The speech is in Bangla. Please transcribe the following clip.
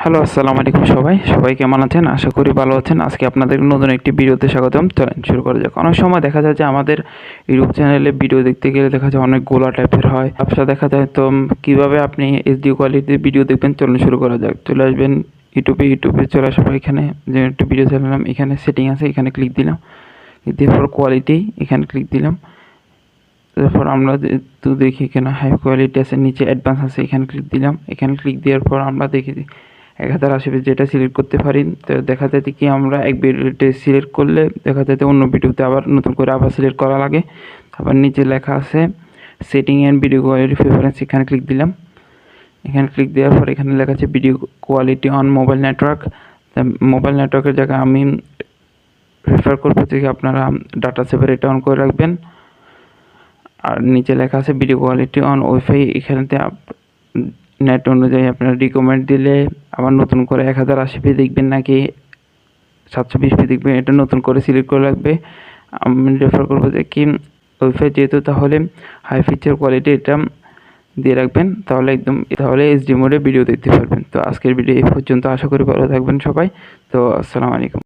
হ্যালো, আসসালামু আলাইকুম সবাই কেমন আছেন? আশা করি ভালো আছেন। আজকে আপনাদের নতুন একটি ভিডিওতে স্বাগতম। চলেন শুরু করা যাক। অনেক সময় দেখা যায় যে আমাদের ইউটিউব চ্যানেলে ভিডিও দেখতে গেলে দেখা যায় অনেক গোলা টাইপের হয়, ব্যবসা দেখা যায়। তো কীভাবে আপনি এইচডি কোয়ালিটির ভিডিও দেখবেন, চলুন শুরু করা যাক। চলে আসবেন ইউটিউবে চলে আসার পর এখানে যে একটা ভিডিও চালালাম, এখানে সেটিং আছে, এখানে ক্লিক দিলাম। এরপর কোয়ালিটি এখানে ক্লিক দিলাম। তারপর আমরা তো দেখি এখানে হাই কোয়ালিটি আছে, নিচে অ্যাডভান্স আছে, এখানে ক্লিক দিলাম। এখানে ক্লিক দেওয়ার পর আমরা দেখি 1080p যেটা সিলেক্ট করতে পারি। তো দেখা যায় কি আমরা এক ভিডিওতে সিলেক্ট করলে দেখা যায় অন্য ভিডিওতে আবার নতুন করে আবার সিলেক্ট করা লাগে। আবার নিচে লেখা আছে setting and video quality preference, এখানে ক্লিক দিলাম। এখানে ক্লিক দেওয়ার পর এখানে লেখা আছে video quality on mobile network. Mobile নেটওয়ার্কের জায়গায় আমি প্রেফার করবো যে আপনারা ডাটা সেভার এটা অন করে রাখবেন। আর নিচে লেখা আছে ভিডিও কোয়ালিটি অন ওয়াইফাই, এখানেতে নেট অনুযায়ী আপনারা রিকমেন্ড দিলে আবার নতুন করে 1080p দেখবেন নাকি 720p দেখবেন, এটা নতুন করে সিলেক্ট করে রাখবে। আমি রেফার করবো যে কি ওয়াইফাই যেহেতু, তাহলে হাই ফিচার কোয়ালিটি এটা দিয়ে রাখবেন, তাহলে এইচডি মোডে ভিডিও দেখতে পারবেন। তো আজকের ভিডিও এই পর্যন্ত। আশা করি ভালো থাকবেন সবাই। তো আসসালামু আলাইকুম।